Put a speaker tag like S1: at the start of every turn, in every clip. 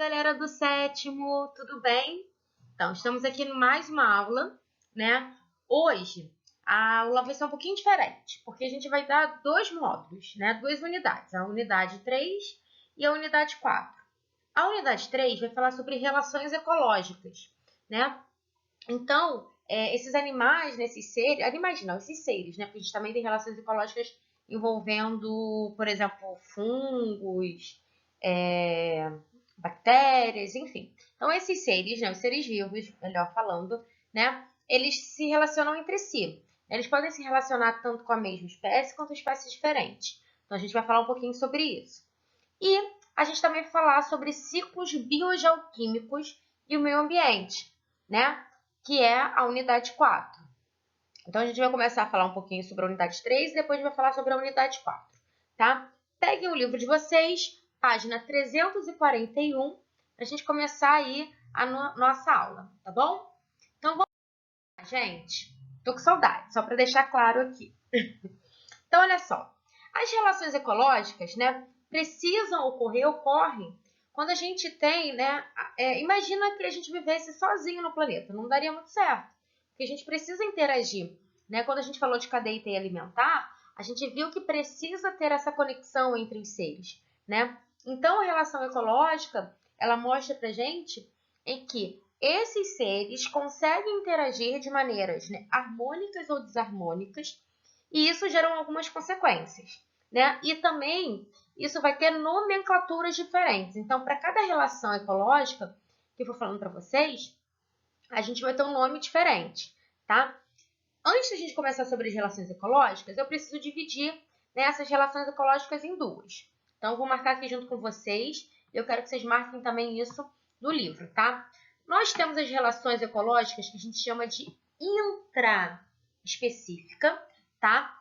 S1: galera do sétimo, tudo bem? Então, estamos aqui em mais uma aula, né? Hoje, a aula vai ser um pouquinho diferente, porque a gente vai dar dois módulos, né? Duas unidades, a unidade 3 e a unidade 4. A unidade 3 vai falar sobre relações ecológicas, né? Então, esses animais, né, esses seres, né? Porque a gente também tem relações ecológicas envolvendo, por exemplo, fungos, bactérias, enfim. Então, esses seres, né, os seres vivos, melhor falando, né, eles se relacionam entre si. Eles podem se relacionar tanto com a mesma espécie quanto espécies diferentes. Então, a gente vai falar um pouquinho sobre isso. E a gente também vai falar sobre ciclos biogeoquímicos e o meio ambiente, né, que é a unidade 4. Então, a gente vai começar a falar um pouquinho sobre a unidade 3 e depois vai falar sobre a unidade 4, tá? Peguem o livro de vocês, página 341, para a gente começar aí a nossa aula, tá bom? Então, vamos lá, gente. Tô com saudade, só para deixar claro aqui. Então, olha só. As relações ecológicas, né, ocorrem quando a gente tem, né, imagina que a gente vivesse sozinho no planeta, não daria muito certo, porque a gente precisa interagir, né? Quando a gente falou de cadeia alimentar, a gente viu que precisa ter essa conexão entre os seres, né? Então, a relação ecológica, ela mostra pra gente em que esses seres conseguem interagir de maneiras, né, harmônicas ou desarmônicas, e isso gera algumas consequências, né? E também isso vai ter nomenclaturas diferentes. Então, para cada relação ecológica que eu for falando para vocês, a gente vai ter um nome diferente, tá? Antes de a gente começar sobre as relações ecológicas, eu preciso dividir, né, essas relações ecológicas em duas. Então, eu vou marcar aqui junto com vocês. Eu quero que vocês marquem também isso no livro, tá? Nós temos as relações ecológicas que a gente chama de intraespecífica, tá?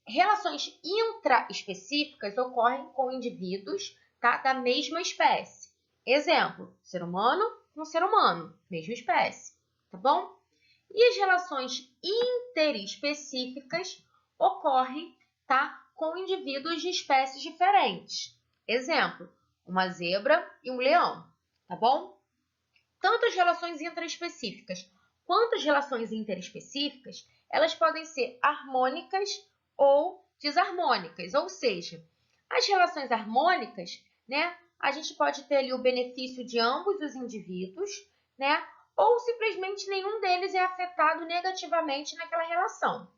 S1: Relações intraespecíficas ocorrem com indivíduos, tá, da mesma espécie. Exemplo, ser humano com ser humano, mesma espécie, tá bom? E as relações interespecíficas ocorrem, tá, com indivíduos de espécies diferentes. Exemplo, uma zebra e um leão, tá bom? Tanto as relações intraespecíficas quanto as relações interespecíficas, elas podem ser harmônicas ou desarmônicas, ou seja, as relações harmônicas, né, a gente pode ter ali o benefício de ambos os indivíduos, né, ou simplesmente nenhum deles é afetado negativamente naquela relação.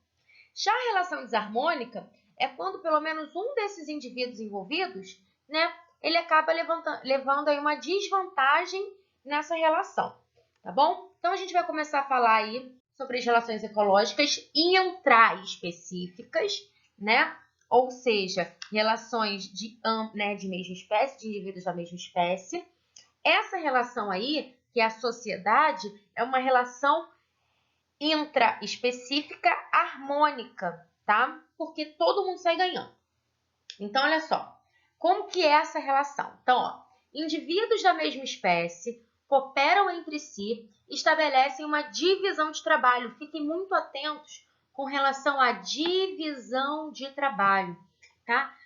S1: Já a relação desarmônica é quando pelo menos um desses indivíduos envolvidos, né, ele acaba levando aí uma desvantagem nessa relação, tá bom? Então, a gente vai começar a falar aí sobre as relações ecológicas intraespecíficas, né? Ou seja, relações de mesma espécie, de indivíduos da mesma espécie. Essa relação aí, que é a sociedade, é uma relação intraespecífica harmônica, tá? Porque todo mundo sai ganhando. Então, olha só, como que é essa relação? Então, ó, indivíduos da mesma espécie cooperam entre si, estabelecem uma divisão de trabalho. Fiquem muito atentos com relação à divisão de trabalho, tá?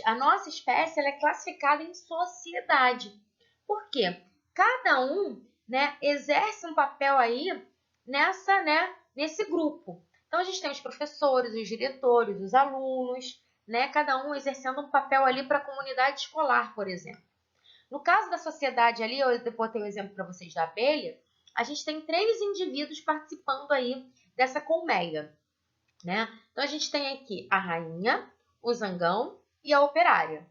S1: A nossa espécie, ela é classificada em sociedade. Por quê? Cada um, né, exerce um papel aí nesse grupo. Então, a gente tem os professores, os diretores, os alunos, né, cada um exercendo um papel ali para a comunidade escolar, por exemplo. No caso da sociedade ali, eu botei o exemplo para vocês da abelha, a gente tem 3 indivíduos participando aí dessa colmeia, né? Então, a gente tem aqui a rainha, o zangão e a operária.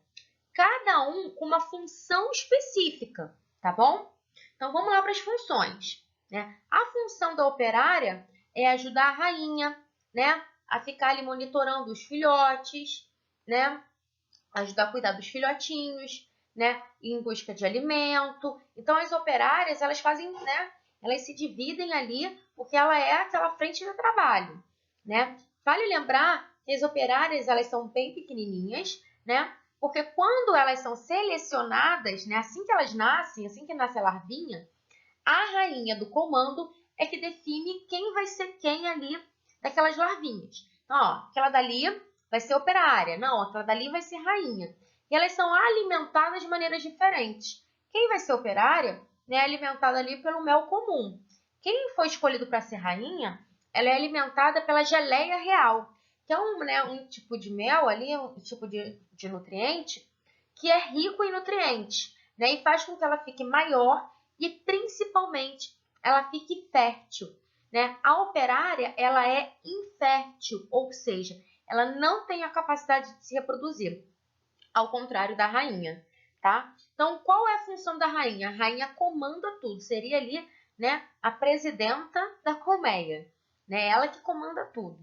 S1: Cada um com uma função específica, tá bom? Então, vamos lá para as funções, né? A função da operária é ajudar a rainha, né, a ficar ali monitorando os filhotes, né, ajudar a cuidar dos filhotinhos, né, em busca de alimento. Então, as operárias, elas fazem, né, elas se dividem ali porque ela é aquela frente de trabalho, né? Vale lembrar que as operárias, elas são bem pequenininhas, né? Porque quando elas são selecionadas, né, assim que elas nascem, assim que nasce a larvinha, a rainha do comando é que define quem vai ser quem ali daquelas larvinhas. Então, ó, aquela dali vai ser operária, não, aquela dali vai ser rainha. E elas são alimentadas de maneiras diferentes. Quem vai ser operária, né, é alimentada ali pelo mel comum. Quem foi escolhido para ser rainha, ela é alimentada pela geleia real, que é um tipo de mel ali, um tipo de nutriente, que é rico em nutrientes, né, e faz com que ela fique maior e, principalmente, ela fique fértil. Né? A operária, ela é infértil, ou seja, ela não tem a capacidade de se reproduzir, ao contrário da rainha, tá? Então, qual é a função da rainha? A rainha comanda tudo, seria ali, né, a presidenta da colmeia, né? Ela que comanda tudo.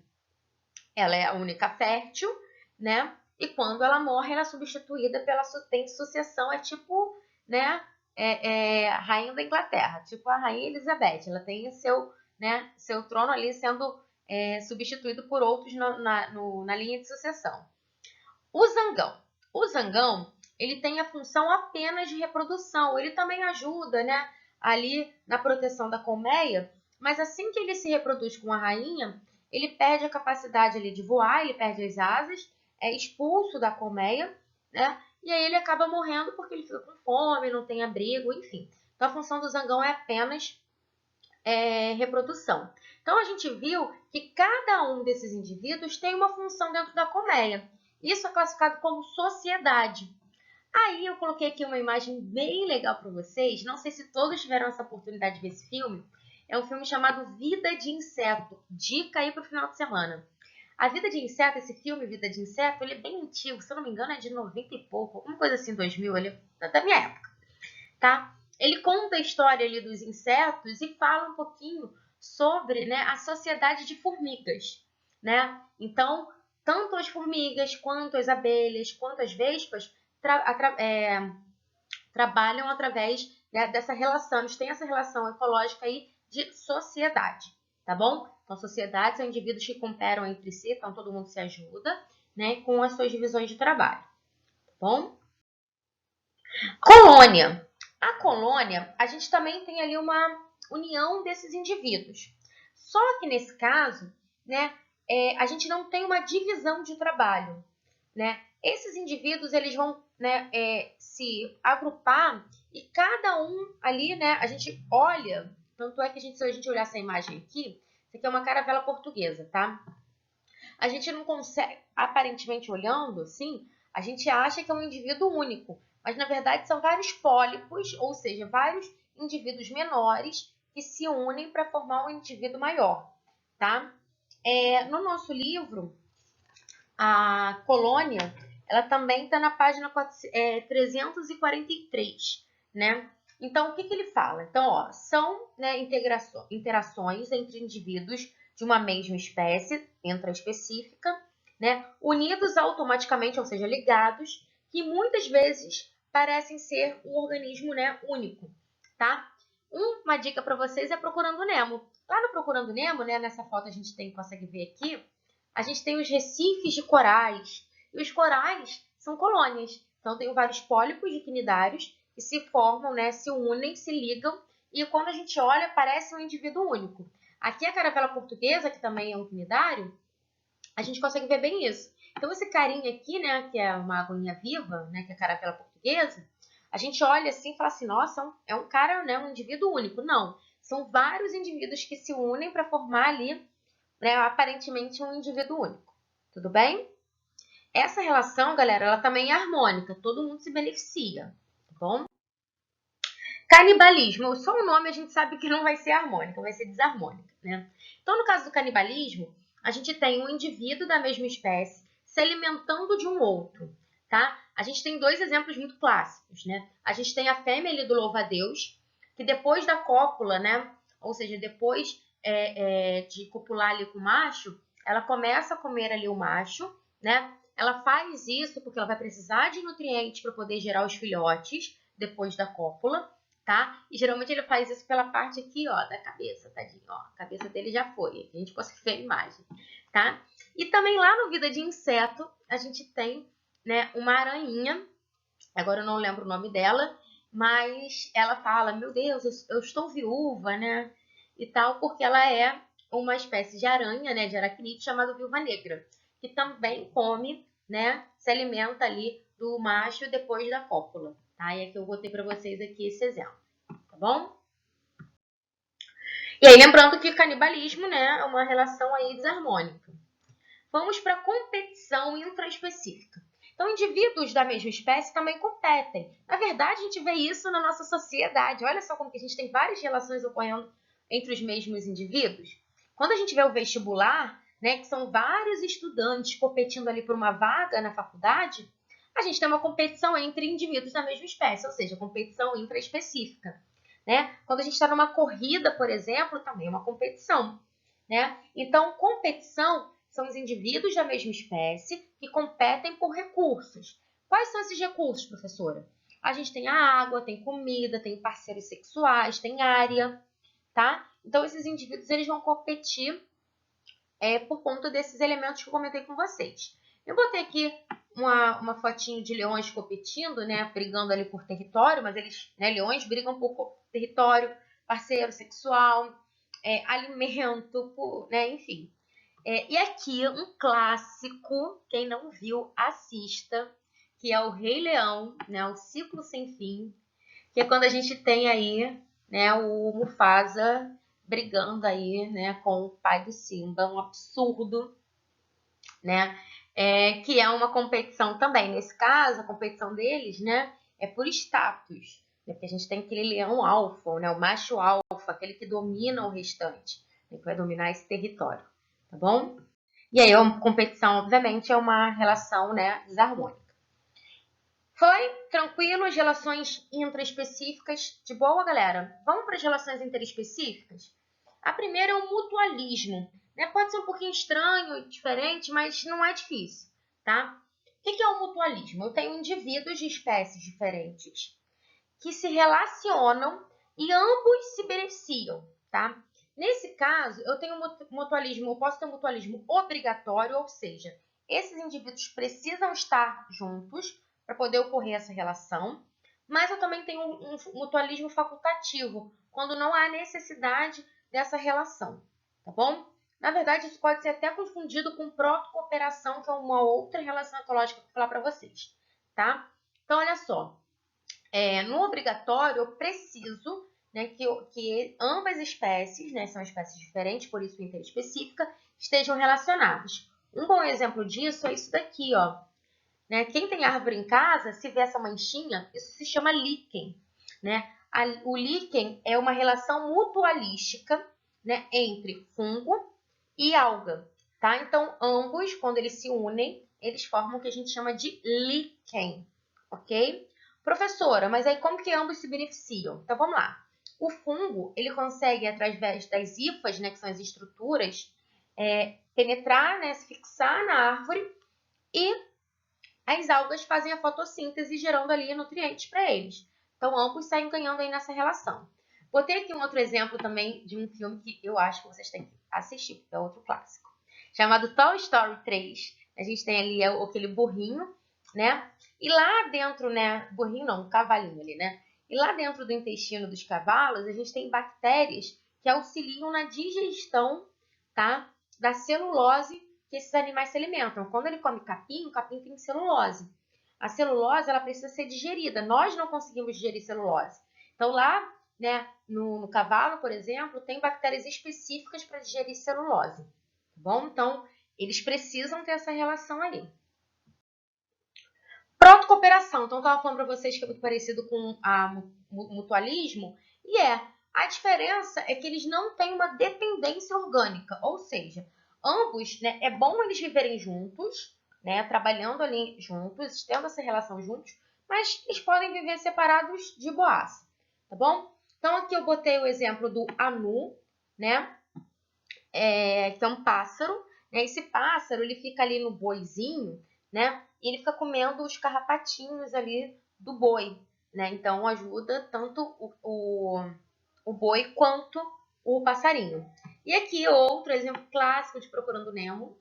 S1: Ela é a única fértil, né? E quando ela morre, ela é substituída tem sucessão, é tipo, né, a rainha da Inglaterra, tipo a rainha Elizabeth, ela tem seu trono ali sendo substituído por outros na linha de sucessão. O zangão. O zangão, ele tem a função apenas de reprodução. Ele também ajuda, né, ali na proteção da colmeia, mas assim que ele se reproduz com a rainha, ele perde a capacidade ali de voar, ele perde as asas, é expulso da colmeia, né, e aí ele acaba morrendo porque ele fica com fome, não tem abrigo, enfim. Então a função do zangão é apenas reprodução. Então a gente viu que cada um desses indivíduos tem uma função dentro da colmeia. Isso é classificado como sociedade. Aí eu coloquei aqui uma imagem bem legal para vocês. Não sei se todos tiveram essa oportunidade de ver esse filme. É um filme chamado Vida de Inseto. Dica aí para o final de semana. A Vida de Inseto, esse filme Vida de Inseto, ele é bem antigo. Se eu não me engano é de 90 e pouco. Alguma coisa assim, 2000, ele é da minha época. Tá? Ele conta a história ali dos insetos e fala um pouquinho sobre, né, a sociedade de formigas, né? Então, tanto as formigas, quanto as abelhas, quanto as vespas trabalham através, né, dessa relação. Eles têm essa relação ecológica aí de sociedade, tá bom? Então, sociedades são indivíduos que cooperam entre si, então todo mundo se ajuda, né, com as suas divisões de trabalho, tá bom? Colônia. A colônia, a gente também tem ali uma união desses indivíduos. Só que nesse caso, né, a gente não tem uma divisão de trabalho, né? Esses indivíduos eles vão, né, se agrupar e cada um ali, né, a gente olha, tanto é que se a gente olhar essa imagem aqui, isso aqui é uma caravela portuguesa, tá? A gente não consegue, aparentemente olhando assim, a gente acha que é um indivíduo único, mas na verdade são vários pólipos, ou seja, vários indivíduos menores que se unem para formar um indivíduo maior, tá? No nosso livro, a colônia, ela também está na página 343, né? Então, o que ele fala? Então, ó, são, né, interações entre indivíduos de uma mesma espécie, intraespecífica, né, unidos automaticamente, ou seja, ligados, que muitas vezes parecem ser um organismo, né, único, tá? Uma dica para vocês é Procurando Nemo. Lá no Procurando Nemo, né, nessa foto a gente consegue ver aqui, a gente tem os recifes de corais. E os corais são colônias. Então, tem vários pólipos de quinidários que se formam, né, se unem, se ligam. E quando a gente olha, parece um indivíduo único. Aqui a caravela portuguesa, que também é um quinidário, a gente consegue ver bem isso. Então, esse carinha aqui, né, que é uma aguinha viva, né, que é a caravela portuguesa, a gente olha assim e fala assim, nossa, é um cara, né, um indivíduo único. Não, são vários indivíduos que se unem para formar ali, né, aparentemente um indivíduo único. Tudo bem? Essa relação, galera, ela também é harmônica. Todo mundo se beneficia, tá bom? Canibalismo. Só o nome a gente sabe que não vai ser harmônica, vai ser desarmônica, né? Então, no caso do canibalismo, a gente tem um indivíduo da mesma espécie se alimentando de um outro, tá? A gente tem dois exemplos muito clássicos, né? A gente tem a fêmea ali do louva-a-Deus, que depois da cópula, né? Ou seja, depois de copular ali com o macho, ela começa a comer ali o macho, né? Ela faz isso porque ela vai precisar de nutrientes para poder gerar os filhotes depois da cópula, tá? E geralmente ele faz isso pela parte aqui, ó, da cabeça, tadinho, ó. A cabeça dele já foi, aqui a gente consegue ver a imagem, tá? E também lá no Vida de Inseto, a gente tem, né, uma aranha, agora eu não lembro o nome dela, mas ela fala, meu Deus, eu estou viúva, né, e tal, porque ela é uma espécie de aranha, né, de aracnídeo, chamada viúva negra, que também come, né, se alimenta ali do macho depois da cópula, tá? E aqui eu botei para vocês aqui esse exemplo, tá bom? E aí, lembrando que canibalismo, né, é uma relação aí desarmônica. Vamos para a competição intraespecífica. Então, indivíduos da mesma espécie também competem. Na verdade, a gente vê isso na nossa sociedade. Olha só como que a gente tem várias relações ocorrendo entre os mesmos indivíduos. Quando a gente vê o vestibular, né, que são vários estudantes competindo ali por uma vaga na faculdade, a gente tem uma competição entre indivíduos da mesma espécie, ou seja, competição intraespecífica. Né? Quando a gente está numa corrida, por exemplo, também é uma competição. Né? Então, competição são os indivíduos da mesma espécie que competem por recursos. Quais são esses recursos, professora? A gente tem a água, tem comida, tem parceiros sexuais, tem área, tá? Então, esses indivíduos eles vão competir por conta desses elementos que eu comentei com vocês. Eu botei aqui uma fotinho de leões competindo, né, brigando ali por território, mas eles, né, leões brigam por território, parceiro sexual, alimento, né, enfim. E aqui um clássico, quem não viu, assista, que é o Rei Leão, né, o Ciclo Sem Fim, que é quando a gente tem aí, né, o Mufasa brigando aí, né, com o pai do Simba, um absurdo, né, que é uma competição também. Nesse caso, a competição deles, né, é por status, né, porque a gente tem aquele leão alfa, né, o macho alfa, aquele que domina o restante, né, que vai dominar esse território, tá bom? E aí, a competição, obviamente, é uma relação, né, desarmônica. Foi tranquilo as relações intraespecíficas? De boa, galera? Vamos para as relações interespecíficas? A primeira é o mutualismo. Né? Pode ser um pouquinho estranho, diferente, mas não é difícil, tá? O que é o mutualismo? Eu tenho indivíduos de espécies diferentes que se relacionam e ambos se beneficiam, tá? Nesse caso, eu tenho mutualismo, eu posso ter um mutualismo obrigatório, ou seja, esses indivíduos precisam estar juntos para poder ocorrer essa relação, mas eu também tenho um mutualismo facultativo, quando não há necessidade dessa relação, tá bom? Na verdade, isso pode ser até confundido com protocooperação, que é uma outra relação ecológica que eu vou falar para vocês, tá? Então, olha só, no obrigatório, eu preciso, né, que ambas espécies, né, são espécies diferentes, por isso interespecífica, estejam relacionadas. Um bom exemplo disso é isso daqui, ó. Né? Quem tem árvore em casa, se vê essa manchinha, isso se chama líquen. Né? O líquen é uma relação mutualística, né, entre fungo e alga. Tá? Então, ambos, quando eles se unem, eles formam o que a gente chama de líquen. Ok? Professora, mas aí como que ambos se beneficiam? Então, vamos lá. O fungo, ele consegue, através das hifas, né, que são as estruturas, penetrar, né, se fixar na árvore e as algas fazem a fotossíntese, gerando ali nutrientes para eles. Então, ambos saem ganhando aí nessa relação. Botei aqui um outro exemplo também de um filme que eu acho que vocês têm que assistir, que é outro clássico, chamado Toy Story 3. A gente tem ali aquele burrinho, né? E lá dentro, né? Burrinho não, um cavalinho ali, né? E lá dentro do intestino dos cavalos, a gente tem bactérias que auxiliam na digestão, tá? Da celulose que esses animais se alimentam. Quando ele come capim, o capim tem celulose. A celulose, ela precisa ser digerida. Nós não conseguimos digerir celulose. Então, lá, né, no cavalo, por exemplo, tem bactérias específicas para digerir celulose. Tá bom? Então, eles precisam ter essa relação aí. Protocooperação. Então, eu estava falando para vocês que é muito parecido com o mutualismo. E a diferença é que eles não têm uma dependência orgânica. Ou seja, ambos, né, é bom eles viverem juntos, né, trabalhando ali juntos, tendo essa relação juntos, mas eles podem viver separados de boaça, tá bom? Então, aqui eu botei o exemplo do anu, né, que é um pássaro. Né? Esse pássaro, ele fica ali no boizinho, né, e ele fica comendo os carrapatinhos ali do boi, né? Então, ajuda tanto o boi quanto o passarinho. E aqui outro exemplo clássico de Procurando Nemo,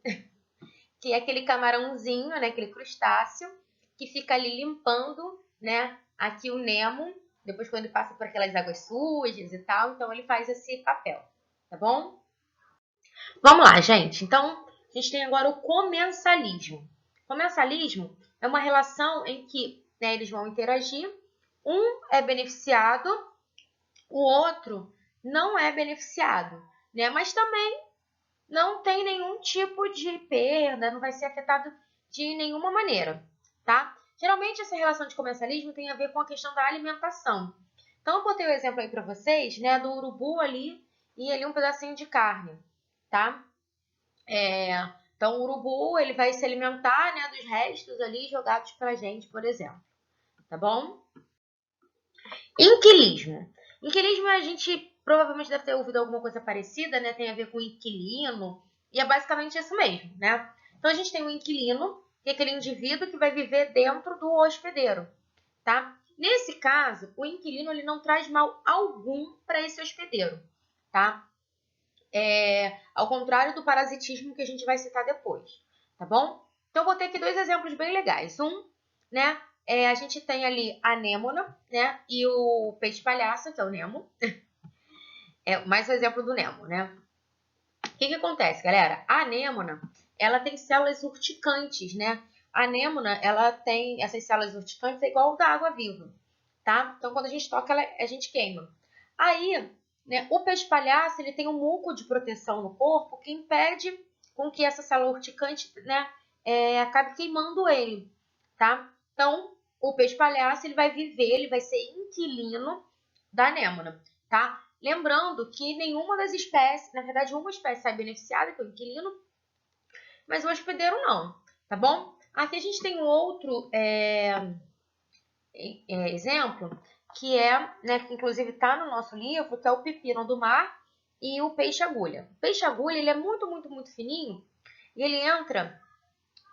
S1: que é aquele camarãozinho, né, aquele crustáceo, que fica ali limpando, né, aqui o Nemo, depois quando ele passa por aquelas águas sujas e tal, então ele faz esse papel, tá bom? Vamos lá, gente. Então, a gente tem agora o comensalismo. Comensalismo é uma relação em que, né, eles vão interagir Um é beneficiado, o outro não é beneficiado, né? Mas também não tem nenhum tipo de perda, não vai ser afetado de nenhuma maneira, tá? Geralmente essa relação de comensalismo tem a ver com a questão da alimentação. Então eu botei o exemplo aí para vocês, né, do urubu ali e ali um pedacinho de carne, tá? Então o urubu ele vai se alimentar, né, dos restos ali jogados pra gente, por exemplo, tá bom? Inquilismo. Inquilismo a gente provavelmente deve ter ouvido alguma coisa parecida, né? Tem a ver com inquilino, e é basicamente isso mesmo, né? Então a gente tem um inquilino, que é aquele indivíduo que vai viver dentro do hospedeiro, tá? Nesse caso, o inquilino ele não traz mal algum para esse hospedeiro, tá? Ao contrário do parasitismo que a gente vai citar depois, tá bom? Então eu botei aqui dois exemplos bem legais. Né? A gente tem ali a anêmona, né? E o peixe-palhaço, que é o Nemo. Mais um exemplo do Nemo, né? O que acontece, galera? A anêmona, ela tem células urticantes, né? A anêmona, ela tem essas células urticantes igual da água viva, tá? Então, quando a gente toca, a gente queima. Aí, né, o peixe-palhaço, ele tem um muco de proteção no corpo que impede com que essa célula urticante, né, acabe queimando ele, tá? Então, o peixe-palhaço, ele vai viver, ele vai ser inquilino da anêmona, tá? Lembrando que nenhuma das espécies, na verdade, uma espécie sai beneficiada, que é o inquilino, mas o hospedeiro não, tá bom? Aqui a gente tem um outro exemplo, que né, que inclusive está no nosso livro, que é o pepino do mar e o peixe-agulha. O peixe-agulha, ele é muito, muito, muito fininho e ele entra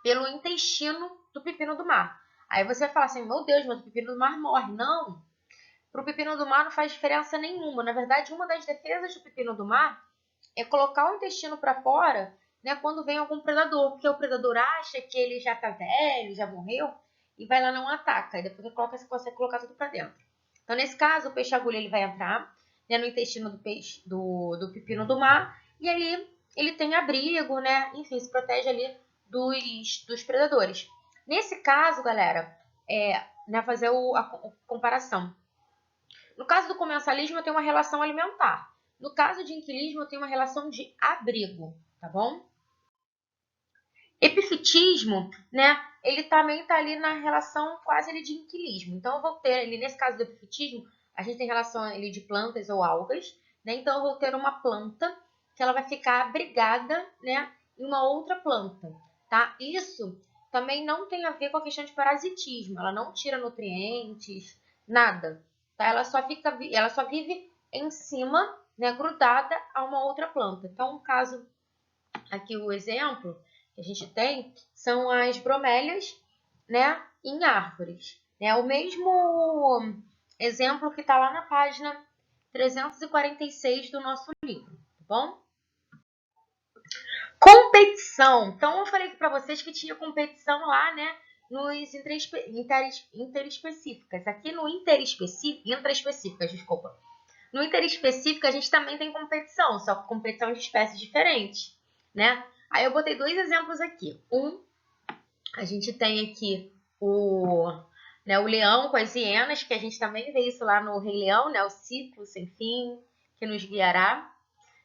S1: pelo intestino do pepino do mar. Aí você vai falar assim, meu Deus, mas o pepino do mar morre. Não, para o pepino do mar não faz diferença nenhuma. Na verdade, uma das defesas do pepino do mar é colocar o intestino para fora, né, quando vem algum predador, porque o predador acha que ele já está velho, já morreu, e vai lá não ataca. E depois você consegue colocar tudo para dentro. Então, nesse caso, o peixe-agulha ele vai entrar, né, no intestino do peixe, do pepino do mar, e aí ele tem abrigo, né, enfim, se protege ali dos predadores. Nesse caso, galera, né, fazer a comparação. No caso do comensalismo, eu tenho uma relação alimentar. No caso de inquilismo, eu tenho uma relação de abrigo, tá bom? Epifitismo, né? Ele também está ali na relação quase ali de inquilismo. Então, eu vou ter ali, nesse caso do epifitismo, a gente tem relação ali de plantas ou algas, né? Então, eu vou ter uma planta que ela vai ficar abrigada, né, em uma outra planta, tá? Isso também não tem a ver com a questão de parasitismo. Ela não tira nutrientes, nada, tá? Ela só vive em cima, né, grudada a uma outra planta. Então, no caso aqui o exemplo que a gente tem são as bromélias, né, em árvores. É o mesmo exemplo que está lá na página 346 do nosso livro, tá bom? Competição. Então, eu falei para vocês que tinha competição lá, né, nos interespecíficas. Aqui no intraespecíficas, desculpa. No interespecífico, a gente também tem competição, só que competição de espécies diferentes, né? Aí eu botei dois exemplos aqui. A gente tem aqui o leão com as hienas, que a gente também vê isso lá no Rei Leão, né? O ciclo sem fim que nos guiará,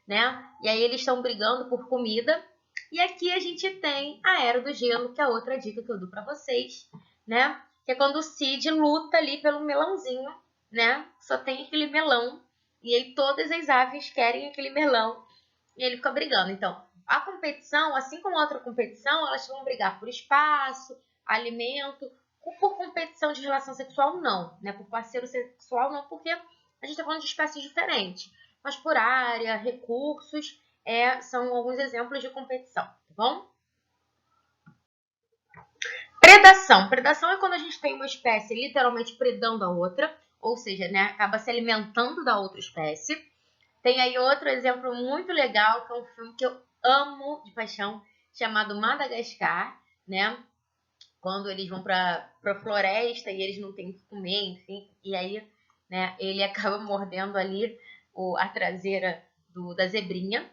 S1: né? E aí eles estão brigando por comida. E aqui a gente tem a Era do Gelo, que é outra dica que eu dou para vocês, né? Que é quando o Cid luta ali pelo melãozinho, né? Só tem aquele melão. E aí todas as aves querem aquele melão. E ele fica brigando. Então, a competição, assim como a outra competição, elas vão brigar por espaço, alimento. Por competição de relação sexual, não. Né? Por parceiro sexual, não, porque a gente está falando de espécies diferentes. Mas por área, recursos, são alguns exemplos de competição, tá bom? Predação. Predação é quando a gente tem uma espécie literalmente predando a outra, ou seja, né, acaba se alimentando da outra espécie. Tem aí outro exemplo muito legal, que é um filme que eu amo de paixão, chamado Madagascar, né? Quando eles vão para a floresta e eles não têm o que comer, enfim, e aí, né, ele acaba mordendo ali a traseira da zebrinha,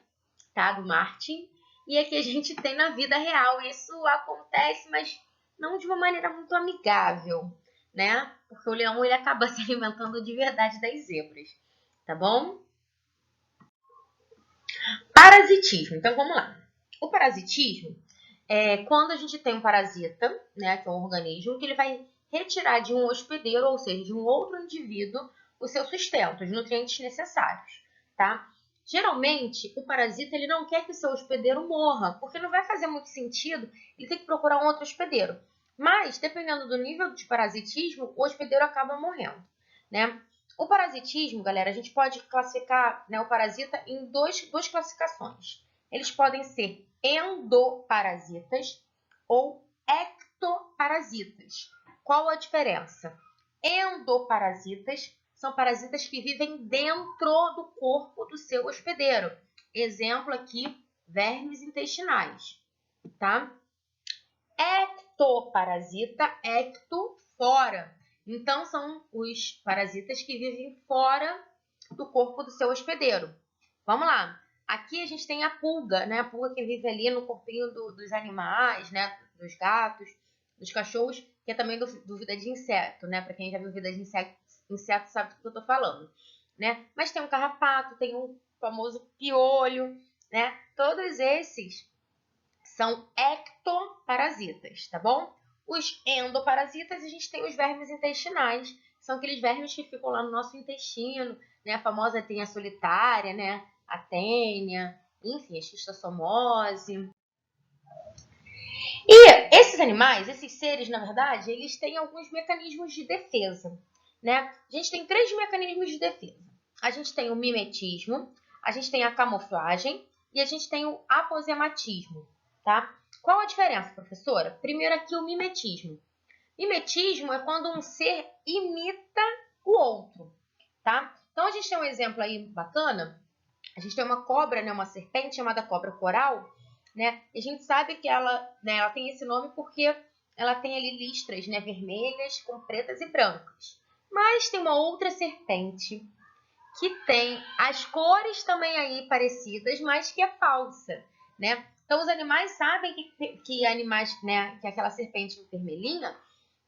S1: tá? Do Martin. E aqui a gente tem na vida real. Isso acontece, mas não de uma maneira muito amigável, né? Porque o leão ele acaba se alimentando de verdade das zebras, tá bom? Parasitismo. Então vamos lá. O parasitismo é quando a gente tem um parasita, né, que é um organismo que ele vai retirar de um hospedeiro, ou seja, de um outro indivíduo, o seu sustento, os nutrientes necessários, tá? Geralmente, o parasita ele não quer que o seu hospedeiro morra, porque não vai fazer muito sentido ele ter que procurar um outro hospedeiro. Mas, dependendo do nível de parasitismo, o hospedeiro acaba morrendo, né? O parasitismo, galera, a gente pode classificar, né, o parasita em duas classificações. Eles podem ser endoparasitas ou ectoparasitas. Qual a diferença? Endoparasitas são parasitas que vivem dentro do corpo do seu hospedeiro. Exemplo aqui, vermes intestinais, tá? Ectoparasita, ecto, fora. Então, são os parasitas que vivem fora do corpo do seu hospedeiro. Vamos lá. Aqui a gente tem a pulga, né? A pulga que vive ali no corpinho dos animais, né? Dos gatos, dos cachorros, que é também do vida de inseto, né? Para quem já viu vida de inseto sabe do que eu tô falando, né? Mas tem um carrapato, tem um famoso piolho, né? Todos esses são ectoparasitas, tá bom? Os endoparasitas, a gente tem os vermes intestinais, são aqueles vermes que ficam lá no nosso intestino, né? A famosa tênia solitária, né? A tênia, enfim, a xistossomose. E esses animais, esses seres, na verdade, eles têm alguns mecanismos de defesa, né? A gente tem 3 mecanismos de defesa. A gente tem o mimetismo, a gente tem a camuflagem e a gente tem o aposematismo, tá? Qual a diferença, professora? Primeiro aqui o mimetismo. Mimetismo é quando um ser imita o outro, tá? Então a gente tem um exemplo aí bacana. A gente tem uma cobra, né, uma serpente chamada cobra coral, né? E a gente sabe que ela tem esse nome porque ela tem ali listras, né, vermelhas com pretas e brancas. Mas tem uma outra serpente que tem as cores também aí parecidas, mas que é falsa, né? Então os animais sabem que animais, né, que aquela serpente vermelhinha,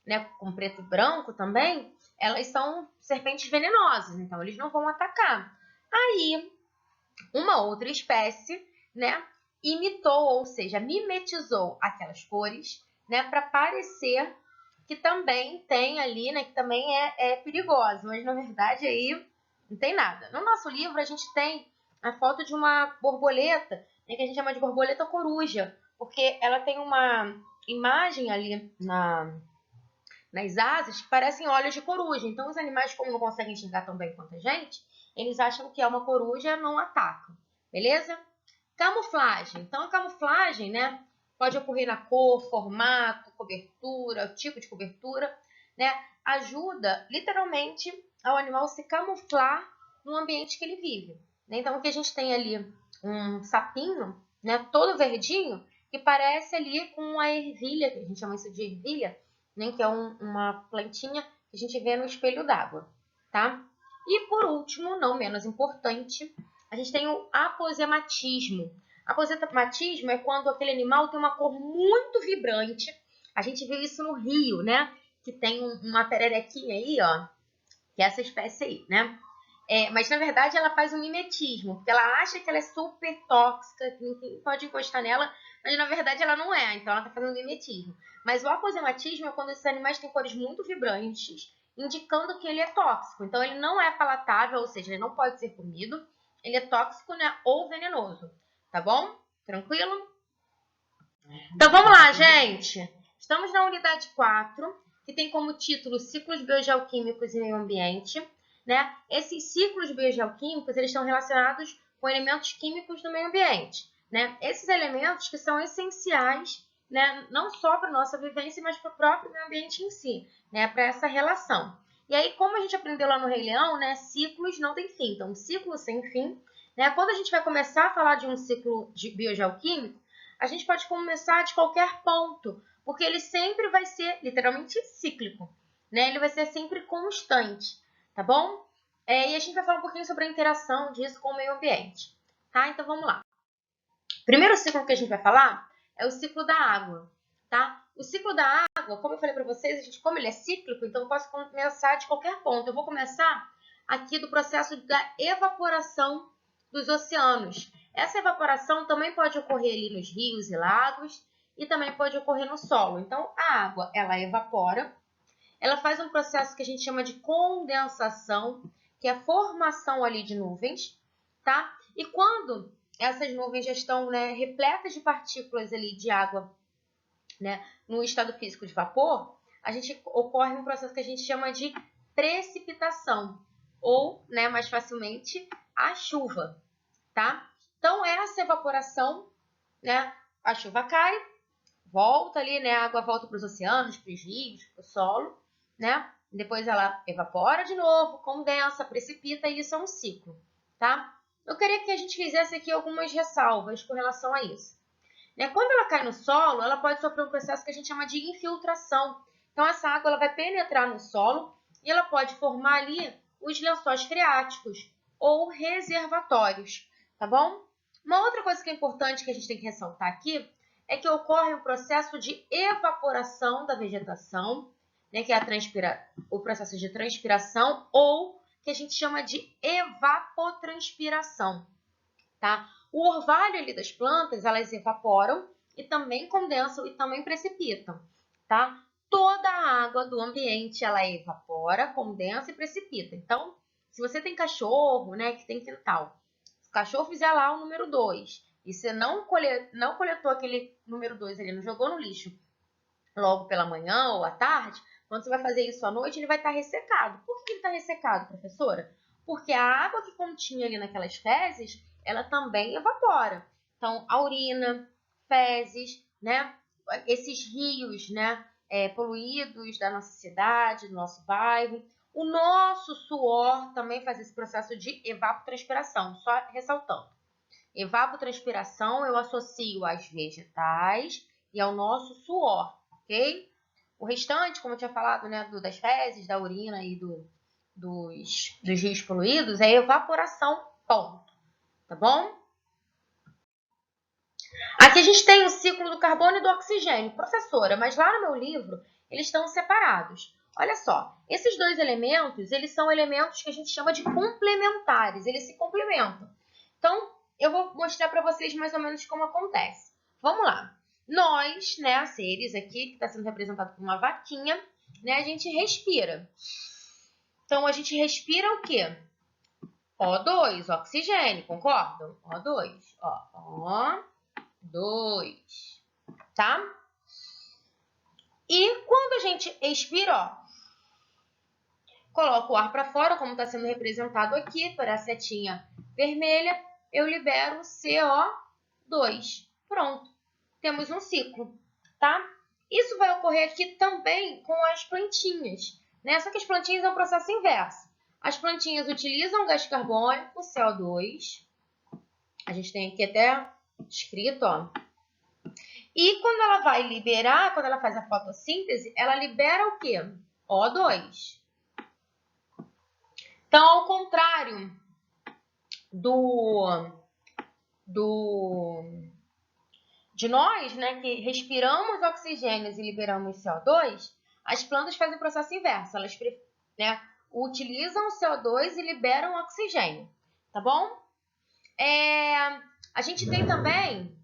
S1: né, com preto e branco também, elas são serpentes venenosas, então eles não vão atacar. Aí uma outra espécie, né, imitou, ou seja, mimetizou aquelas cores, né, para parecer que também tem ali, né, que também é perigosa, mas na verdade aí não tem nada. No nosso livro a gente tem a foto de uma borboleta, né, que a gente chama de borboleta coruja, porque ela tem uma imagem ali nas asas que parecem olhos de coruja. Então os animais, como não conseguem enxergar tão bem quanto a gente, eles acham que é uma coruja e não atacam, beleza? Camuflagem. Então a camuflagem, né, pode ocorrer na cor, formato, cobertura, tipo de cobertura, né? Ajuda literalmente ao animal se camuflar no ambiente que ele vive. Né? Então o que a gente tem ali um sapinho, né, todo verdinho, que parece ali com a ervilha, que a gente chama isso de ervilha, né, que é uma plantinha que a gente vê no espelho d'água, tá? E por último, não menos importante, a gente tem o aposematismo. Aposematismo é quando aquele animal tem uma cor muito vibrante. A gente viu isso no Rio, né? Que tem uma pererequinha aí, ó, que é essa espécie aí, né? Mas na verdade ela faz um mimetismo, porque ela acha que ela é super tóxica, que ninguém pode encostar nela, mas na verdade ela não é, então ela está fazendo mimetismo. Mas o aposematismo é quando esses animais têm cores muito vibrantes, indicando que ele é tóxico. Então ele não é palatável, ou seja, ele não pode ser comido, ele é tóxico, né, ou venenoso, tá bom? Tranquilo? Então vamos lá, gente! Estamos na unidade 4, que tem como título Ciclos Biogeoquímicos e Meio Ambiente. Né? Esses ciclos biogeoquímicos eles estão relacionados com elementos químicos do meio ambiente. Né? Esses elementos que são essenciais, né, não só para a nossa vivência, mas para o próprio meio ambiente em si, né, para essa relação. E aí, como a gente aprendeu lá no Rei Leão, né, ciclos não têm fim. Então, um ciclo sem fim. Né? Quando a gente vai começar a falar de um ciclo biogeoquímico, a gente pode começar de qualquer ponto, porque ele sempre vai ser literalmente cíclico, né? Ele vai ser sempre constante, tá bom? E a gente vai falar um pouquinho sobre a interação disso com o meio ambiente, tá? Então vamos lá. O primeiro ciclo que a gente vai falar é o ciclo da água, tá? O ciclo da água, como eu falei para vocês, como ele é cíclico, então eu posso começar de qualquer ponto. Eu vou começar aqui do processo da evaporação dos oceanos. Essa evaporação também pode ocorrer ali nos rios e lagos e também pode ocorrer no solo. Então, a água, ela evapora, ela faz um processo que a gente chama de condensação, que é a formação ali de nuvens, tá? E quando essas nuvens já estão, né, repletas de partículas ali de água, né, no estado físico de vapor, ocorre um processo que a gente chama de precipitação, ou, né, mais facilmente, a chuva, tá? Então, essa evaporação, né, a chuva cai, volta ali, né, a água volta para os oceanos, para os rios, para o solo, né? Depois ela evapora de novo, condensa, precipita e isso é um ciclo, tá? Eu queria que a gente fizesse aqui algumas ressalvas com relação a isso. Quando ela cai no solo, ela pode sofrer um processo que a gente chama de infiltração. Então, essa água ela vai penetrar no solo e ela pode formar ali os lençóis freáticos ou reservatórios, tá bom? Uma outra coisa que é importante que a gente tem que ressaltar aqui é que ocorre um processo de evaporação da vegetação, né, que é o processo de transpiração ou que a gente chama de evapotranspiração, tá? O orvalho ali das plantas, elas evaporam e também condensam e também precipitam, tá? Toda a água do ambiente, ela evapora, condensa e precipita. Então, se você tem cachorro, né, que tem quintal, se o cachorro fizer lá o número 2 e você não coletou aquele número 2 ali, não jogou no lixo logo pela manhã ou à tarde, quando você vai fazer isso à noite, ele vai estar ressecado. Por que ele está ressecado, professora? Porque a água que continha ali naquelas fezes, ela também evapora. Então, a urina, fezes, né? Esses rios, né? Poluídos da nossa cidade, do nosso bairro. O nosso suor também faz esse processo de evapotranspiração, só ressaltando. Evapotranspiração eu associo às vegetais e ao nosso suor, ok? O restante, como eu tinha falado, né, das fezes, da urina e dos rios poluídos, é evaporação, ponto. Tá bom? Aqui a gente tem o ciclo do carbono e do oxigênio. Professora, mas lá no meu livro, eles estão separados. Olha só, esses dois elementos, eles são elementos que a gente chama de complementares, eles se complementam. Então, eu vou mostrar para vocês mais ou menos como acontece. Vamos lá. Nós, né, seres aqui, que está sendo representado por uma vaquinha, né, a gente respira. Então, a gente respira o quê? O2, oxigênio, concordam? O2, O2, tá? E quando a gente expira, ó, coloco o ar para fora, como está sendo representado aqui, por a setinha vermelha, eu libero CO2. Pronto, temos um ciclo, tá? Isso vai ocorrer aqui também com as plantinhas, né? Só que as plantinhas é um processo inverso. As plantinhas utilizam o gás carbônico, o CO2. A gente tem aqui até escrito, ó. E quando ela vai liberar, quando ela faz a fotossíntese, ela libera o quê? O2. Então, ao contrário de nós, né, que respiramos oxigênio e liberamos CO2, as plantas fazem o processo inverso. Elas, né, utilizam o CO2 e liberam oxigênio, tá bom? A gente tem também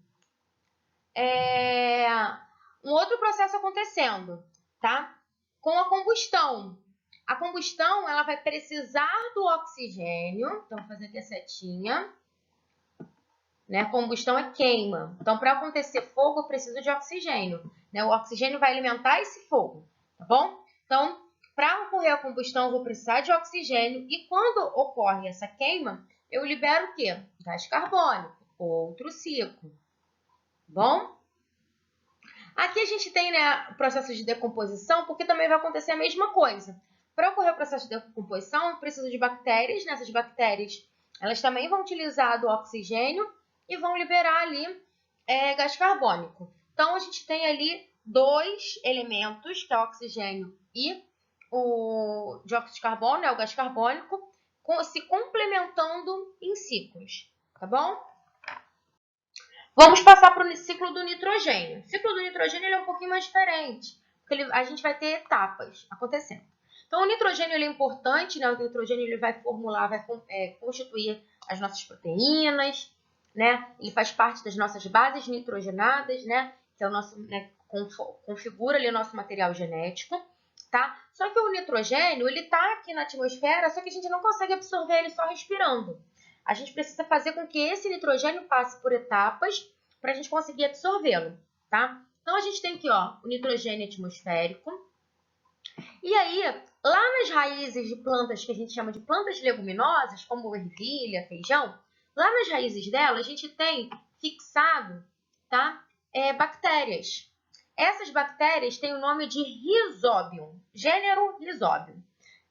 S1: um outro processo acontecendo, tá? Com a combustão. A combustão, ela vai precisar do oxigênio. Então, vou fazer aqui a setinha. Né? Combustão é queima. Então, para acontecer fogo, eu preciso de oxigênio. Né? O oxigênio vai alimentar esse fogo, tá bom? Então, para ocorrer a combustão, eu vou precisar de oxigênio. E quando ocorre essa queima, eu libero o quê? Gás carbônico, outro ciclo. Tá bom? Aqui a gente tem, né, o processo de decomposição, porque também vai acontecer a mesma coisa. Para ocorrer o processo de decomposição, eu preciso de bactérias. Nessas bactérias, elas também vão utilizar do oxigênio e vão liberar ali gás carbônico. Então, a gente tem ali dois elementos, que é o oxigênio e o dióxido de carbono, né, o gás carbônico, se complementando em ciclos, tá bom? Vamos passar para o ciclo do nitrogênio. O ciclo do nitrogênio ele é um pouquinho mais diferente, porque porque a gente vai ter etapas acontecendo. Então, o nitrogênio ele é importante, né? O nitrogênio ele vai formular, vai constituir as nossas proteínas, né? Ele faz parte das nossas bases nitrogenadas, né? Que é o nosso, né? Configura ali o nosso material genético, tá? Só que o nitrogênio, ele tá aqui na atmosfera, só que a gente não consegue absorver ele só respirando. A gente precisa fazer com que esse nitrogênio passe por etapas para a gente conseguir absorvê-lo, tá? Então, a gente tem aqui, ó, o nitrogênio atmosférico. E aí, lá nas raízes de plantas que a gente chama de plantas leguminosas, como ervilha, feijão, lá nas raízes dela a gente tem fixado, tá? Bactérias. Essas bactérias têm o nome de Rhizobium, gênero Rhizobium,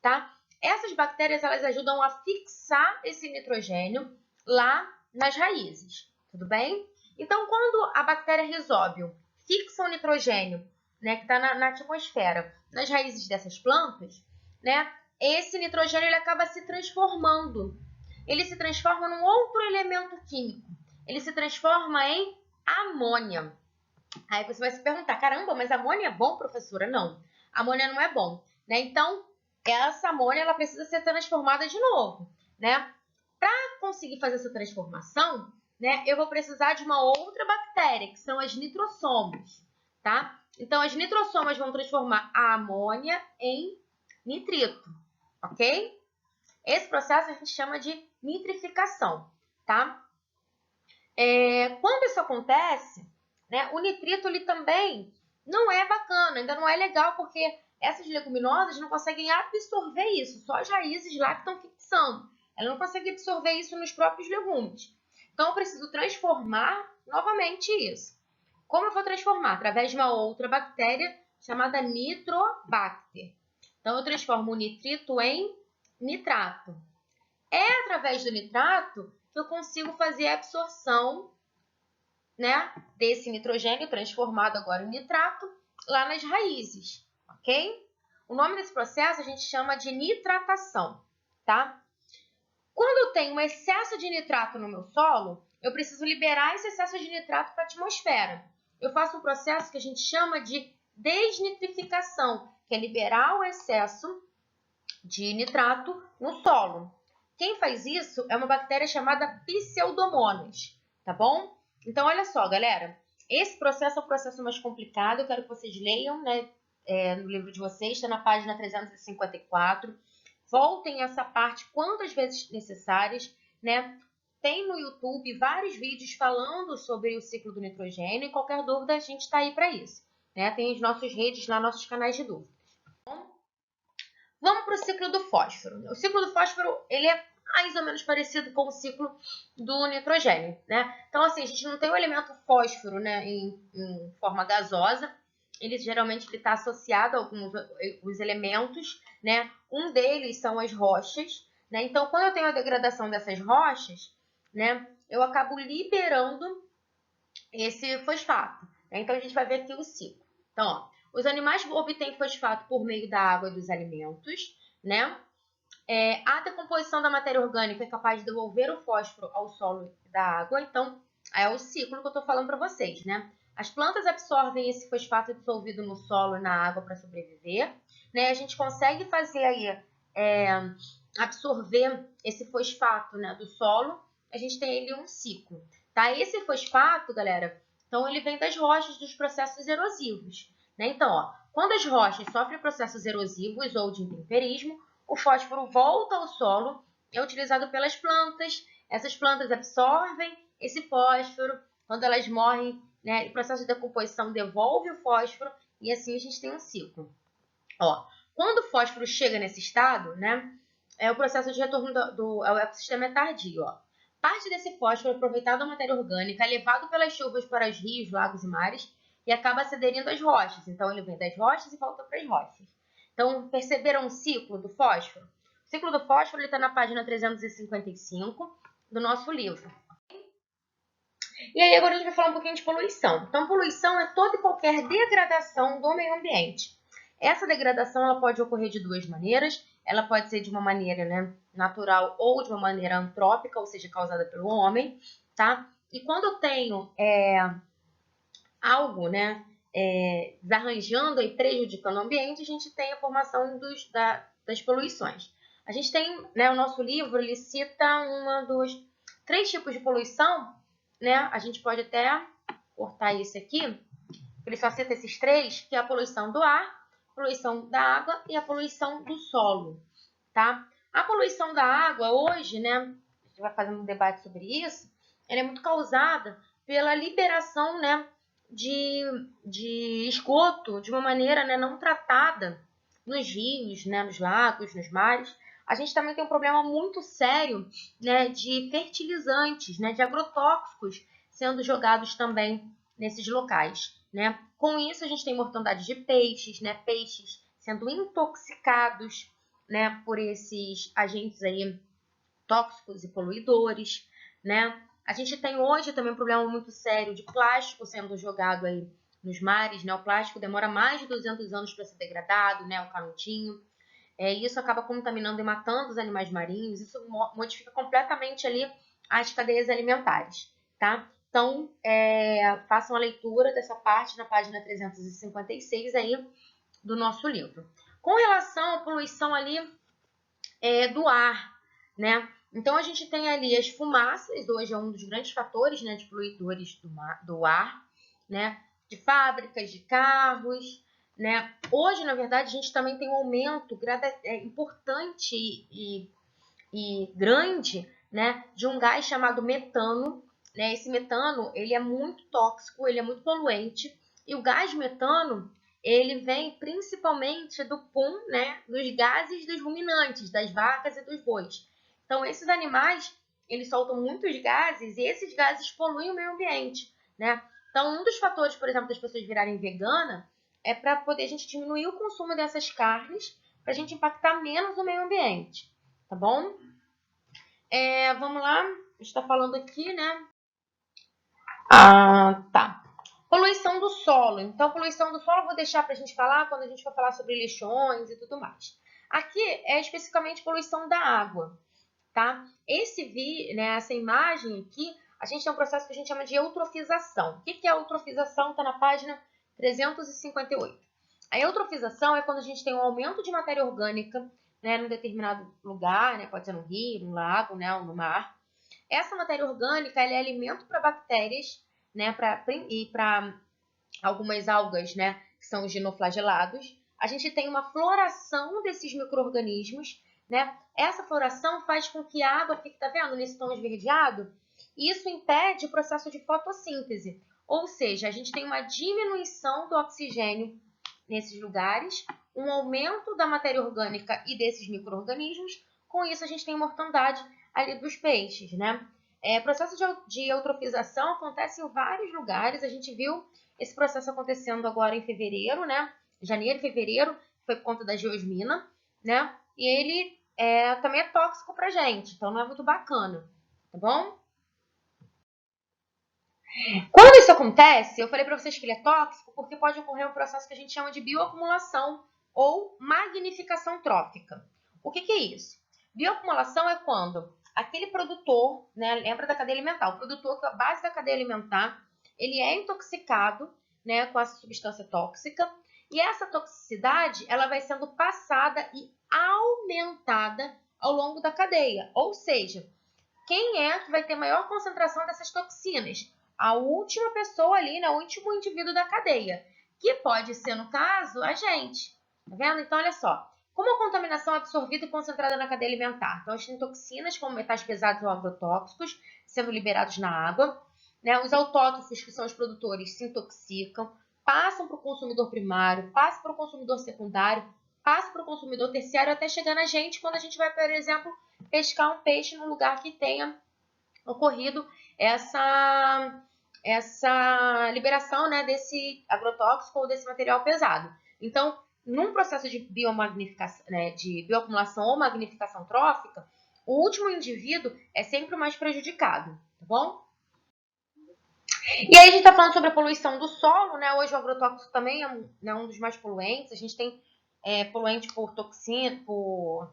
S1: tá? Essas bactérias elas ajudam a fixar esse nitrogênio lá nas raízes, tudo bem? Então, quando a bactéria Rhizobium fixa o nitrogênio, né, que está na atmosfera, nas raízes dessas plantas, né, esse nitrogênio ele acaba se transformando. Ele se transforma num outro elemento químico. Ele se transforma em amônia. Aí você vai se perguntar, caramba, mas amônia é bom, professora? Não, amônia não é bom, né? Então, essa amônia ela precisa ser transformada de novo, né? Para conseguir fazer essa transformação, né, eu vou precisar de uma outra bactéria, que são as nitrossomas, tá? Então, as nitrossomas vão transformar a amônia em nitrito, ok? Esse processo a gente chama de nitrificação, tá? Quando isso acontece, né, o nitrito ele também não é bacana, ainda não é legal, porque essas leguminosas não conseguem absorver isso, só as raízes lá que estão fixando. Ela não consegue absorver isso nos próprios legumes. Então, eu preciso transformar novamente isso. Como eu vou transformar? Através de uma outra bactéria chamada Nitrobacter. Então, eu transformo o nitrito em nitrato. É através do nitrato que eu consigo fazer a absorção, né, desse nitrogênio transformado agora em nitrato lá nas raízes, ok? O nome desse processo a gente chama de nitratação, tá? Quando eu tenho um excesso de nitrato no meu solo, eu preciso liberar esse excesso de nitrato para a atmosfera. Eu faço um processo que a gente chama de desnitrificação, que é liberar o excesso de nitrato no solo. Quem faz isso é uma bactéria chamada Pseudomonas, tá bom? Então, olha só, galera. Esse processo é um processo mais complicado. Eu quero que vocês leiam, né, no livro de vocês. Está na página 354. Voltem essa parte quantas vezes necessárias, né? Tem no YouTube vários vídeos falando sobre o ciclo do nitrogênio. E qualquer dúvida, a gente está aí para isso, né? Tem as nossas redes lá, nossos canais de dúvida. Vamos para o ciclo do fósforo. O ciclo do fósforo, ele é mais ou menos parecido com o ciclo do nitrogênio, né? Então, assim, a gente não tem o elemento fósforo, né, em forma gasosa. Ele geralmente está associado a alguns elementos, né? Um deles são as rochas, né? Então, quando eu tenho a degradação dessas rochas, né, eu acabo liberando esse fosfato, né? Então, a gente vai ver aqui o ciclo. Então, ó, os animais obtêm fosfato por meio da água e dos alimentos, né? A decomposição da matéria orgânica é capaz de devolver o fósforo ao solo da água. Então, é o ciclo que eu estou falando para vocês, né? As plantas absorvem esse fosfato dissolvido no solo e na água para sobreviver, né? A gente consegue fazer aí, absorver esse fosfato, né, do solo. A gente tem ele um ciclo, tá? Esse fosfato, galera, então ele vem das rochas dos processos erosivos, né? Então, ó, quando as rochas sofrem processos erosivos ou de intemperismo, o fósforo volta ao solo, é utilizado pelas plantas. Essas plantas absorvem esse fósforo. Quando elas morrem, né, o processo de decomposição devolve o fósforo e assim a gente tem um ciclo. Ó, quando o fósforo chega nesse estado, né, o processo de retorno ao ecossistema é tardio. Ó. Parte desse fósforo é aproveitado da matéria orgânica, é levado pelas chuvas para os rios, lagos e mares e acaba se aderindo às rochas. Então, ele vem das rochas e volta para as rochas. Então, perceberam o ciclo do fósforo? O ciclo do fósforo está na página 355 do nosso livro. E aí, agora a gente vai falar um pouquinho de poluição. Então, poluição é toda e qualquer degradação do meio ambiente. Essa degradação ela pode ocorrer de duas maneiras. Ela pode ser de uma maneira, né, natural ou de uma maneira antrópica, ou seja, causada pelo homem, tá? E quando eu tenho algo, né, desarranjando e prejudicando o ambiente, a gente tem a formação das poluições. A gente tem, né, o nosso livro, ele cita uma dos 3 tipos de poluição, né? A gente pode até cortar isso aqui, ele só cita esses 3, que é a poluição do ar, a poluição da água e a poluição do solo, tá? A poluição da água hoje, né, a gente vai fazendo um debate sobre isso, ela é muito causada pela liberação, né, de esgoto de uma maneira, né, não tratada nos rios, né, nos lagos, nos mares. A gente também tem um problema muito sério, né, de fertilizantes, né, de agrotóxicos sendo jogados também nesses locais, né? Com isso a gente tem mortandade de peixes, né, peixes sendo intoxicados, né, por esses agentes aí tóxicos e poluidores, né? A gente tem hoje também um problema muito sério de plástico sendo jogado aí nos mares, né? O plástico demora mais de 200 anos para ser degradado, né? O canudinho. Isso acaba contaminando e matando os animais marinhos. Isso modifica completamente ali as cadeias alimentares, tá? Então, façam a leitura dessa parte na página 356 aí do nosso livro. Com relação à poluição ali do ar, né? Então, a gente tem ali as fumaças, hoje é um dos grandes fatores, né, de poluidores do ar, né? De fábricas, de carros, né? Hoje, na verdade, a gente também tem um aumento importante e grande, né, de um gás chamado metano, né? Esse metano, ele é muito tóxico, ele é muito poluente, e o gás metano, ele vem principalmente do pum, né, dos gases dos ruminantes, das vacas e dos bois. Então, esses animais, eles soltam muitos gases e esses gases poluem o meio ambiente, né? Então, um dos fatores, por exemplo, das pessoas virarem vegana é para poder a gente diminuir o consumo dessas carnes, para a gente impactar menos o meio ambiente, tá bom? Vamos lá, a gente está falando aqui, né? Tá. Poluição do solo. Então, poluição do solo eu vou deixar para a gente falar quando a gente for falar sobre lixões e tudo mais. Aqui é especificamente poluição da água, tá? Essa imagem aqui, a gente tem um processo que a gente chama de eutrofização. O que é eutrofização? Está na página 358. A eutrofização é quando a gente tem um aumento de matéria orgânica, né, num determinado lugar, né, pode ser no rio, no lago, né, ou no mar. Essa matéria orgânica ela é alimento para bactérias, né, e para algumas algas, né, que são os dinoflagelados. A gente tem uma floração desses micro-organismos, né? Essa floração faz com que a água fique, tá vendo, nesse tom esverdeado? Isso impede o processo de fotossíntese. Ou seja, a gente tem uma diminuição do oxigênio nesses lugares, um aumento da matéria orgânica e desses micro-organismos. Com isso, a gente tem mortandade ali dos peixes, né? O processo de eutrofização acontece em vários lugares. A gente viu esse processo acontecendo agora em fevereiro, né? Janeiro e fevereiro, foi por conta da geosmina, né? E ele também é tóxico pra gente, então não é muito bacana, tá bom? Quando isso acontece, eu falei para vocês que ele é tóxico porque pode ocorrer um processo que a gente chama de bioacumulação ou magnificação trófica. O que é isso? Bioacumulação é quando aquele produtor, né, lembra da cadeia alimentar, o produtor que é a base da cadeia alimentar, ele é intoxicado, né, com essa substância tóxica, e essa toxicidade ela vai sendo passada e aumentada ao longo da cadeia. Ou seja, quem é que vai ter maior concentração dessas toxinas? A última pessoa ali, né, o último indivíduo da cadeia, que pode ser, no caso, a gente. Tá vendo? Então, olha só. Como a contaminação é absorvida e concentrada na cadeia alimentar? Então, a gente tem toxinas como metais pesados ou agrotóxicos sendo liberados na água. Né? Os autótrofos, que são os produtores, se intoxicam, passam para o consumidor primário, passam para o consumidor secundário, passam para o consumidor terciário, até chegar na gente quando a gente vai, por exemplo, pescar um peixe num lugar que tenha ocorrido essa liberação, né, desse agrotóxico ou desse material pesado. Então, num processo de biomagnificação, né, de bioacumulação ou magnificação trófica, o último indivíduo é sempre o mais prejudicado, tá bom? E aí a gente está falando sobre a poluição do solo, né? Hoje o agrotóxico também é um dos mais poluentes. A gente tem poluente por toxina, por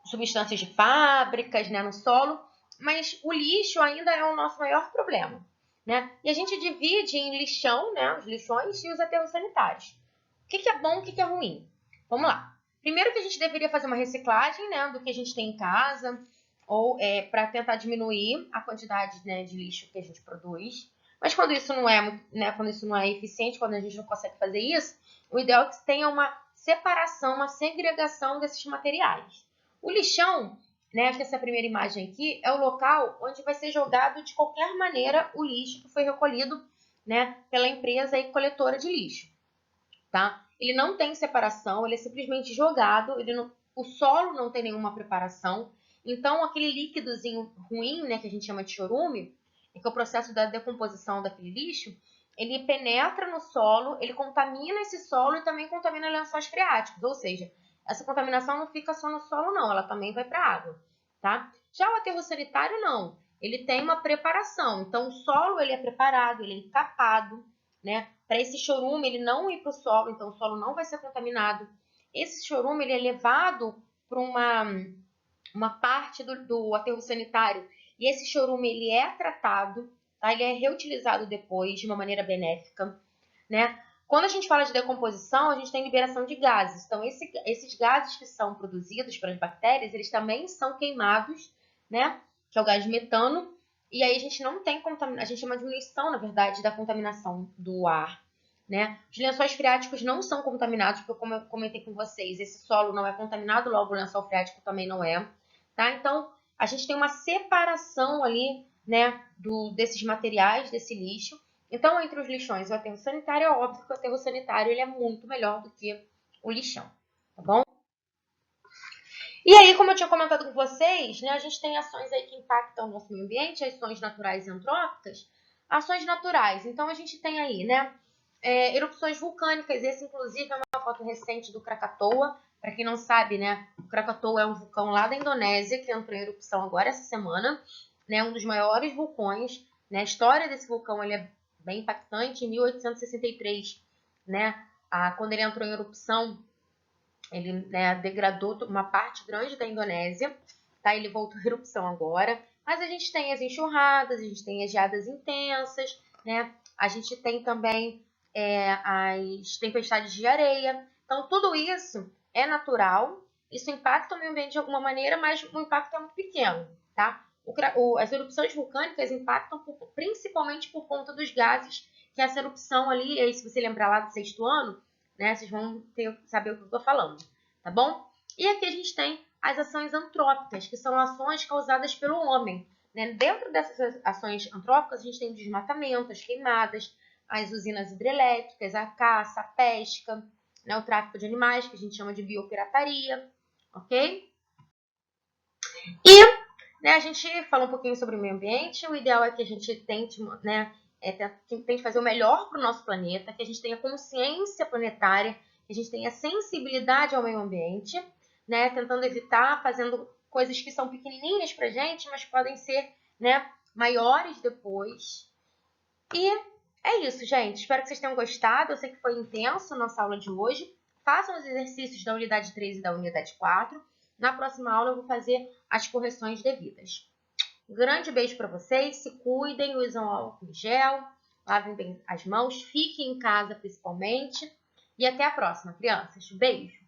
S1: substâncias de fábricas, né, no solo, mas o lixo ainda é o nosso maior problema. né? E a gente divide em lixão, né? Os lixões e os aterros sanitários. O que é bom, o que é ruim? Vamos lá. Primeiro que a gente deveria fazer uma reciclagem, né, do que a gente tem em casa, ou para tentar diminuir a quantidade, né, de lixo que a gente produz. Mas quando isso não é, né, quando isso não é eficiente, quando a gente não consegue fazer isso, o ideal é que tenha uma separação, uma segregação desses materiais. O lixão, né, acho que essa primeira imagem aqui é o local onde vai ser jogado de qualquer maneira o lixo que foi recolhido, né, pela empresa e coletora de lixo, tá? Ele não tem separação, ele é simplesmente jogado, o solo não tem nenhuma preparação, então aquele líquidozinho ruim, né, que a gente chama de chorume, que é o processo da decomposição daquele lixo, ele penetra no solo, ele contamina esse solo e também contamina lençóis freáticos, ou seja, essa contaminação não fica só no solo não, ela também vai para a água, tá? Já o aterro sanitário não, ele tem uma preparação, então o solo ele é preparado, ele é encapado, né? Para esse chorume ele não ir para o solo, então o solo não vai ser contaminado. Esse chorume ele é levado para uma parte do aterro sanitário e esse chorume ele é tratado, tá? Ele é reutilizado depois de uma maneira benéfica, né? Quando a gente fala de decomposição, a gente tem liberação de gases. Então, esses gases que são produzidos pelas bactérias, eles também são queimados, né? Que é o gás metano. E aí a gente não tem contaminação, a gente chama de diminuição, na verdade, da contaminação do ar, né? Os lençóis freáticos não são contaminados, porque como eu comentei com vocês, esse solo não é contaminado, logo o lençol freático também não é, tá? Então, a gente tem uma separação ali, né, desses materiais, desse lixo. Então, entre os lixões e o aterro sanitário, é óbvio que o aterro sanitário ele é muito melhor do que o lixão, tá bom? E aí, como eu tinha comentado com vocês, né, a gente tem ações aí que impactam o nosso meio ambiente, ações naturais e antrópicas. Ações naturais, então a gente tem aí, né, erupções vulcânicas. Esse, inclusive, é uma foto recente do Krakatoa. Para quem não sabe, né, o Krakatoa é um vulcão lá da Indonésia que entrou em erupção agora essa semana, né, um dos maiores vulcões. Né, a história desse vulcão ele é bem impactante. Em 1863, né, quando ele entrou em erupção, ele, né, degradou uma parte grande da Indonésia, tá? Ele voltou à erupção agora. Mas a gente tem as enxurradas, a gente tem as geadas intensas, né? A gente tem também as tempestades de areia. Então, tudo isso é natural. Isso impacta o meio ambiente de alguma maneira, mas o impacto é muito pequeno, tá? As erupções vulcânicas impactam principalmente por conta dos gases que essa erupção ali, aí se você lembrar lá do sexto ano, né, vocês vão saber o que eu estou falando, tá bom? E aqui a gente tem as ações antrópicas, que são ações causadas pelo homem. Né? Dentro dessas ações antrópicas, a gente tem o desmatamento, as queimadas, as usinas hidrelétricas, a caça, a pesca, né, o tráfico de animais, que a gente chama de biopirataria, ok? E, né, a gente falou um pouquinho sobre o meio ambiente. O ideal é que a gente tente, né, tente fazer o melhor para o nosso planeta, que a gente tenha consciência planetária, que a gente tenha sensibilidade ao meio ambiente, né, tentando evitar fazendo coisas que são pequenininhas para a gente, mas podem ser, né, maiores depois. E é isso, gente. Espero que vocês tenham gostado. Eu sei que foi intenso a nossa aula de hoje. Façam os exercícios da unidade 3 e da unidade 4. Na próxima aula eu vou fazer as correções devidas. Um grande beijo para vocês. Se cuidem, usem álcool em gel, lavem bem as mãos, fiquem em casa principalmente. E até a próxima, crianças. Beijo!